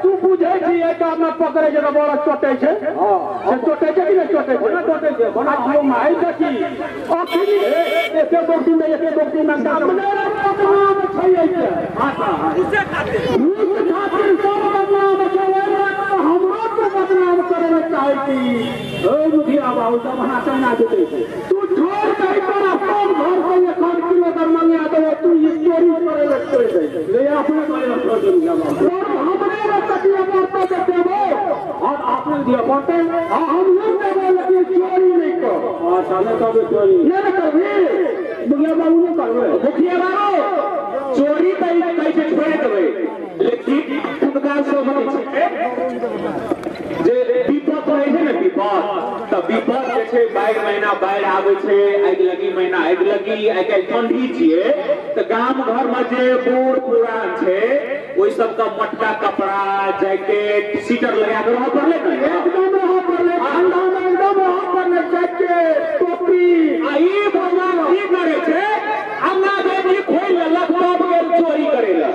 तू बुझे छी एक काम में पकड़े जे बड़ा चोटे छे से चोटे छे कि नहीं चोटे छे ना चोटे छे बना हम माई देखी अखनी एके दोस्ती में काम में बदनाम छै छै हां उसे खातिर सब बदनाम छै हमरो के बदनाम करे ले चाहे छी ओ मुखिया बाबू सब हां चना देते तू छोड़ दे तोरा सब घर के 1 किलो कर मांगे आ दे तू ये चोरी करे ले छोड़ दे ले अपने करे ले छोड़ दूंगा बाबू हमरे रे तकिया मारता के देबो और आपने दिया पड़ते हम लोग देबो लेकिन चोरी नहीं कर हां साले कब चोरी नहीं करबे मुखिया बाबू ने करबे मुखिया बाबू चोरी कैसे छोड़ देबे लेकिन ठुमका से बने छै जे विपद रहे छै ने विपद त विपद जे छै बाढ़ महीना बाढ़ आबै छै आगि लगी महीना आगि लगी आइ काल्हि ठंडी छियै त गाम घर में जे बूढ़ पुरान छै ओइ सब का मटका कपड़ा जैकेट सीटर लगा के रह पड़ले न एकदम रह पड़ले ठंडा में एकदम रह पड़ले जैकेट टोपी आई भगवान की करे छै हमरा बेटी खोल लेलक तब गेल चोरी करेला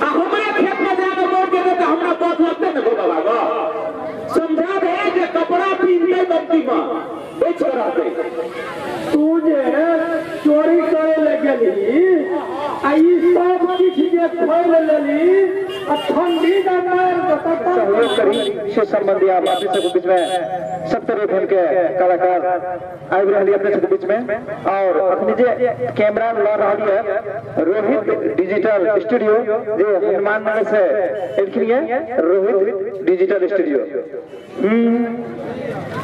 आ हमरे खेत में जाके मोड़ के दे त हमरा बात लगते न बाबा समझा दे जे कपड़ा पीनते बत्ती में बेच रहते तू जे चोरी करे ले गेली आई सब किछ जे खोल लेली आ ठंडी का मार सहयोग करी से संबंधी आप अपने सब बीच में 70 एफएम के कलाकार आबि रहली अपने सब बीच में और अपनी जे कैमरा ला रहली है रोहित डिजिटल स्टूडियो जो हनुमान नगर से एलखिए रोहित डिजिटल स्टूडियो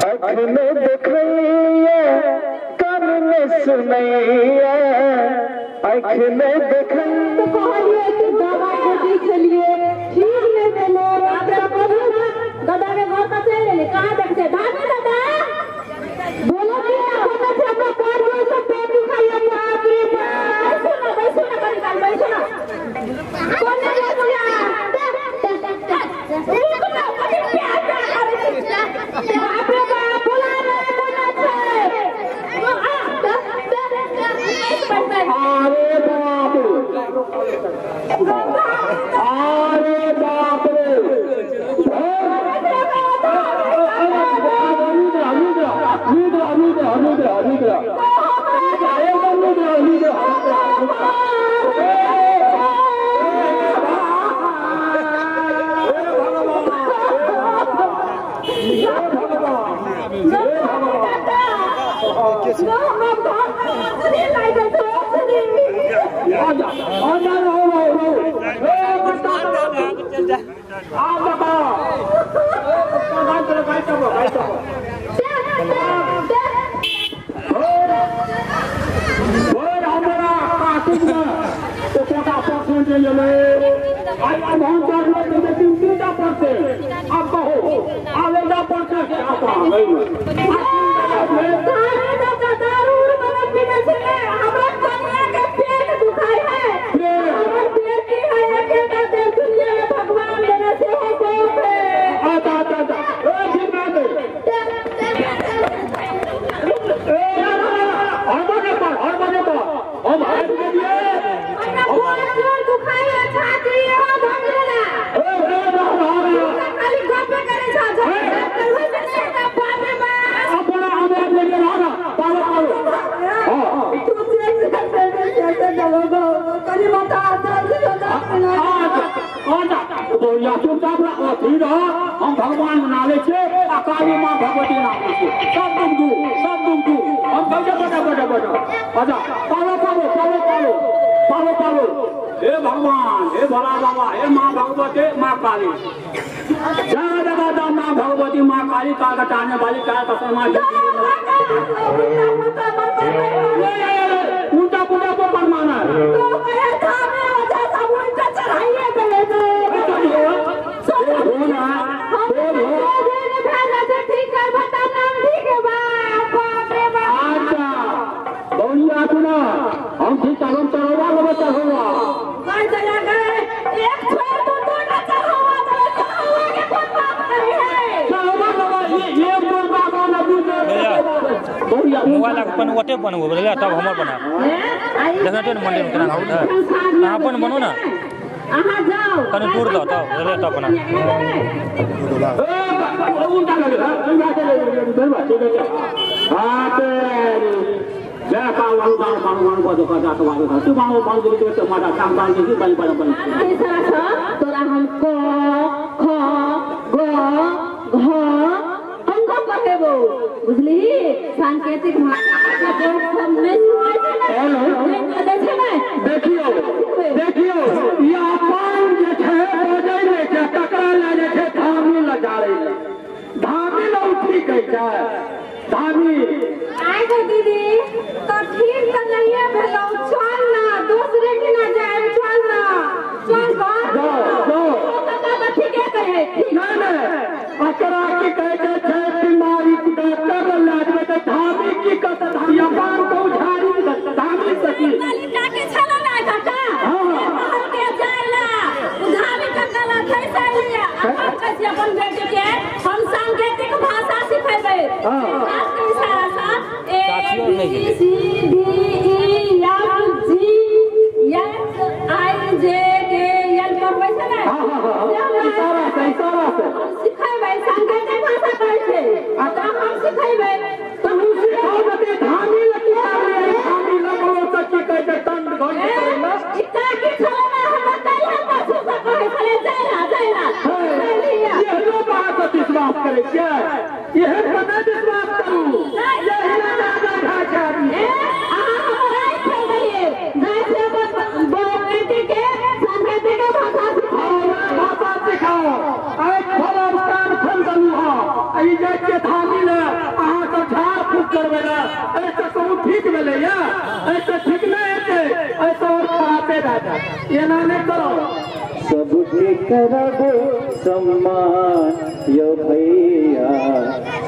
आँख में देखैया कान में सुनैया आँख में देखैया तो कहलिए कि दवा को दी चलिए ठीक ले चलो आपरा बोलो ना दादा के घर का चले ले कहां देखते दादा दादा बोलो कि अपना से अपना पैर में सब पेट दुखाइए बाप रे बैसो ना बैसो ना कौन है बोलिया बाप रे बाप बोला रे बोला छे अरे बाप रे हम भगवान मना ले काली माँ भगवती नाम सब दुख हम बजा पालो हे भगवान हे भोला बाबा हे माँ भगवती माँ काली जय दादा माँ भगवती माँ काली का कटाने वाली का कसमा पूजा पूजा को परमाना हम ठीक चालू चढ़वा लो चढ़वा मोबाइल अपन ओटे बनबो बोले तब हमर बना देखना तो मंदिर में केना अपन बनो ना अहाँ जाओ कने दूर दो तो ले तो अपना उल्टा लगे तुम आके ले बलवा ठीक है हां तेरी ले पाऊ वांग को का का वांग तू वांग दे तो मारा काम बांध के बन ऐसा था तोरा हमको ख ग घ हमको कहेबो बुझली सांकेतिक भाषा के हम नहीं सुनै छै ना देखियो या पान जे छै बजै नै छै टकरा ले जे छै धामी लगाड़े धामी न उठी कहै छै धामी आइ गो दीदी तो ठीक त नहीं है भेलौ चल ना दूसरे के ना जाए चल ना चल जो तो ठीके कहे नहीं अकरा की कहै छै बीमारी का कर लाजबे त धामी की कत धामी पान को उठारी धामी सकी ललिता के छलो ना काका हां के जाइला धामी का कला कैसा लिया अपन कैसे अपन बेटे के हम सांकेतिक भाषा सिखेबै हां के इशारा सा A B C D E F G H I J K L पढ़बै छै ना इशारा से सिखेबै सांकेतिक भाषा कहै छै आ त हम सिखेबै तो हम सिखाओ बते धामी लगी धामी लगो सच्ची कहै छै तंड घोड़ करेला इतना की छलो ना हम कहिया पाछू से कहै छले जाइला ये लो बात विश्वास करे क्या यह पता विश्वास करू यह ना भाषा ए अहाँ हमरा खेल दिए दाइ से बेटी के सांकेतिक भाषा सिखाओ आई फलान कान फंदलू हो आई जे के धामी ले अहाँ सब झाड़ फूक करबे ना ऐसे तो ठीक भेले या ऐसे ठीक नहीं है ऐसे और खराबे दादा ये ना नहीं करो सबके करबो सम्मान यो भैया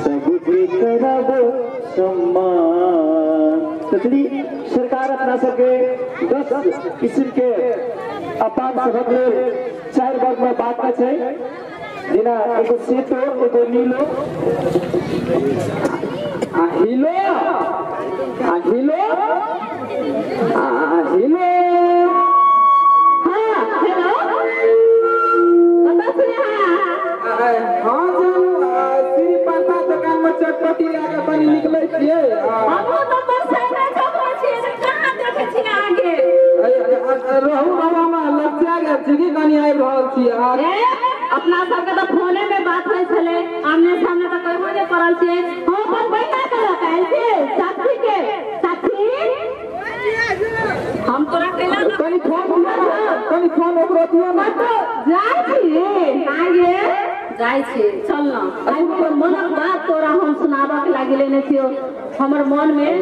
सबके करबो सम्मान तकली सरकार अपना सबके 10 किस्म के अपान सबक ले 4 वर्ग में बांटना छै जेना एगो सेतो एगो नीलो हिलो हिलो हेलो हाँ श्री प्रसाद दुकान में चटपटी लाके बनी निकले छिए हमो तो बरसाइना चौक छिए कहां देखे छी आगे रहू बाबा में लज्जा गेल छी कि कनी आबि रहल छी अपना सबके तो फोने में बात होय छले आमने सामने तो कहबो नै करल छी हम अपन बैठा कर काल छी साथी के साथी हम तोरा केला कनी फोन ओकरो दियो ना जाय छी आगे जाय छी चल ना आई हमर मनक बात तोरा हम सुनाबा के लागि लेने छियो हमर मन में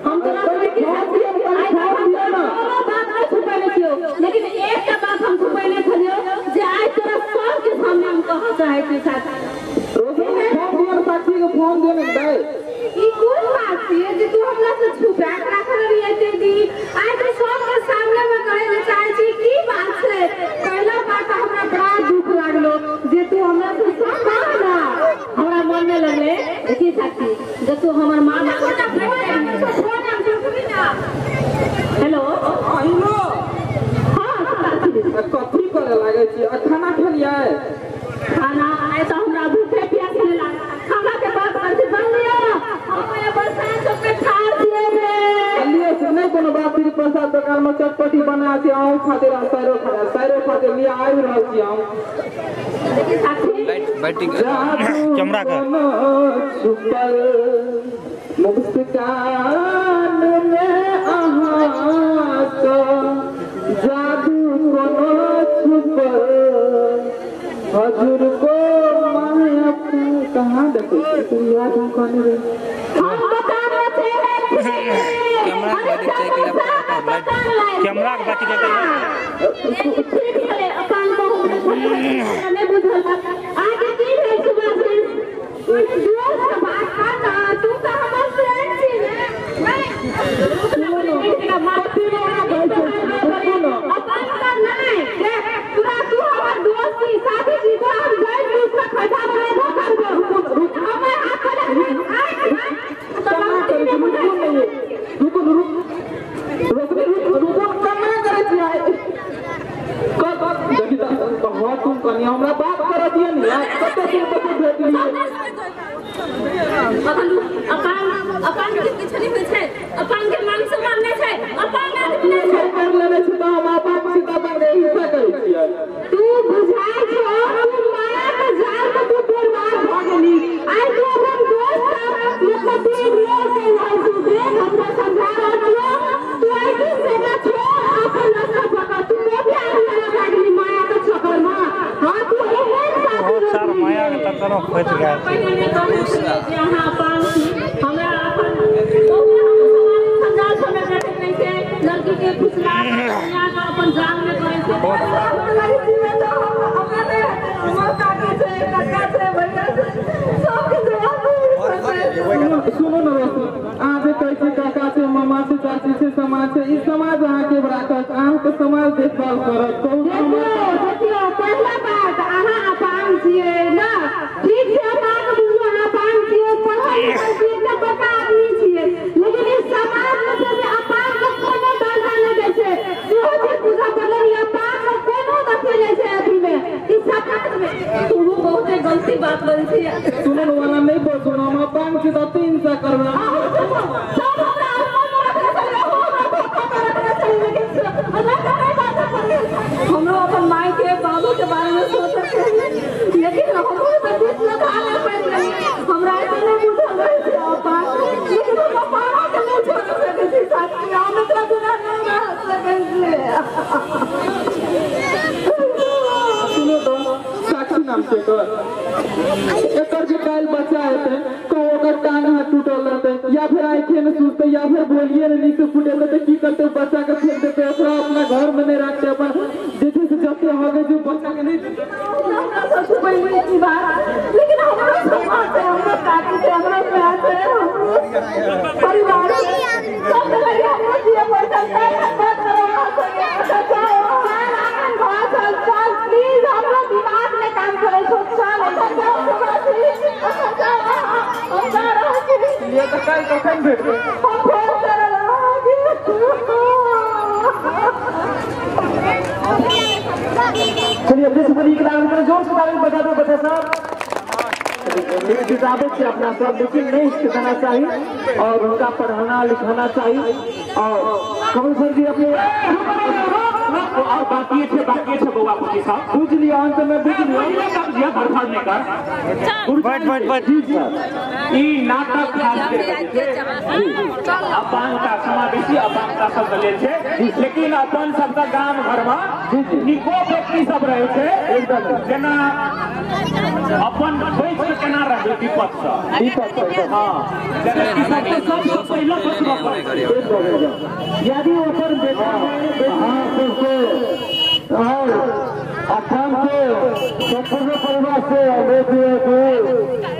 हम तोरा की साथी बात नहीं छुपैले छियो लेकिन एक का बात हम छुपैले छलियो जे आइ तोरा सबके सामने हम कहऽ चाहै छी साथी फोन साथी के फोन देने दे ई कोन बात छै जे तू हमरा से छुपा के रखल रहिए दी आइ तो सबके सामने में कहै ले चाहै छी की बात छै कहला बात हमरा बड़ा दुख लागलो जे तू हमरा से सब कहला हमरा मन में लगले की साथी जे तू हमर मां का फोन हम सुनी ना हेलो हेलो हां साथी कथी करे लागे छी खाना खेलिए खाना आइ तो हमरा भूखे प्यास लागल हमरा के बात करते बन लियो हम ये बरसात सब पे ठार दिए रे लिए से नहीं कोनो बात श्री प्रसाद दुकान में चटपटी बना के आऊं खातिर सारो खातिर लिए आइ रहल छी हम बैटिंग कैमरा का छुपल मुस्कान में अहाँ तो जादू कोनो छुपल हजूर को माया कहाँ देखे तू याद हम कहने रे हम बता रहे थे कैमरा के बात ठीक है अपन को हमें बुझल आगे की है सुबह से दूर से बात करना तू तो हमारा फ्रेंड थी नहीं का मारती वाला अपन का नहीं पूरा तू हमारा दोस्त थी साथी जी को हम गए दूसरा खजा में धोखा दो हमें हाथ लगा तो रुको कमा करे छी खोज गया लड़की के फुसला अपन जान में करे सुनो ना आगे कैसे काका से मामा से चाची से समाज से इस समाज अहाँ के बराबर अहाँ के समाज देखभाल करत देखियो पहला बात अहाँ अपान छियै ना ठीक छै अपान बुझो अपान छियै पढ़ल लिखल छियै ना बता आदमी छियै लेकिन इस समाज में से अपान को कोनो दर्जा नहीं दै छै जो भी पूजा करले अपान को कोनो दर्जा नहीं छै अभी में इस समाज में तू बहुत गलती बात बोल छी सुनन वाला नहीं बोल सुनो हम अपान के तो 300 करबे सब हमरा हमरो अपन माई के बाबू के बारे में सोचते हैं लेकिन हमरो तो कुछ लगाना पड़ रही हमरा इतने बुझल रहे थे आपा लेकिन हम पापा के नहीं छोड़ सकते थे साथी हम इतना गुनाह नहीं कर सुनो तो साक्षी नाम से तो एकर जे काल बच्चा होते तो ओकर टांग हाथ टूटल रहते या फिर आंखें न सुनते या फिर बोलिए न नीचे फूटे रहते की करते बच्चा के फेंक देते ओकरा अपना घर में नहीं रखते अपन जैसे से जते हो गए जो बच्चा के नहीं सबसे बड़ी की बात लेकिन हमारा समाज से हमरा काटी से हमरा प्यार से परिवार सब लगे हमरा दिए पैसा बात करो प्लीज हमरा दिमाग में काम करे सोचा ये तो कल कखन भेट चलिए अपने से बड़ी किताब में जोर से ताली बजा दो बच्चा साहब एक किताबें से अपना सब लेकिन नहीं सिखाना चाहिए और उनका पढ़ाना लिखाना चाहिए और कमल सर जी अपने और बाकी थे बउआ पुती साहब बुझ लिया अंत में बुझ लिया ये भड़फड़ने कर बैठ ई नाटक खास अपान का समावेशी अपान का शब्द ले छे लेकिन अपन सबका गांव घर में निको व्यक्ति सब रहे छे जेना अपन बैठ के केना रहे विपद से हां जेना कि सब पहले बचबा पड़े यदि ओकर बेटा और अपान के संपूर्ण परिवार से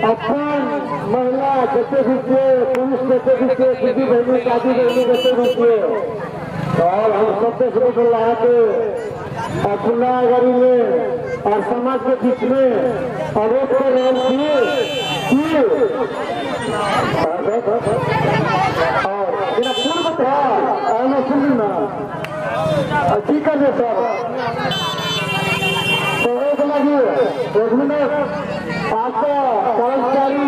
अपन महिला जैसे भी पुरुष जैसे भी दीदी बहनी दादी बहनी जैसे भी और हम सबसे शुरू कर रहा है खुला गरी में और समाज के बीच में आरोप कर रहे किए और मेरा पूर्व था आना सुनना ठीक है सर तो एक लगी 1 मिनट आपका कर्मचारी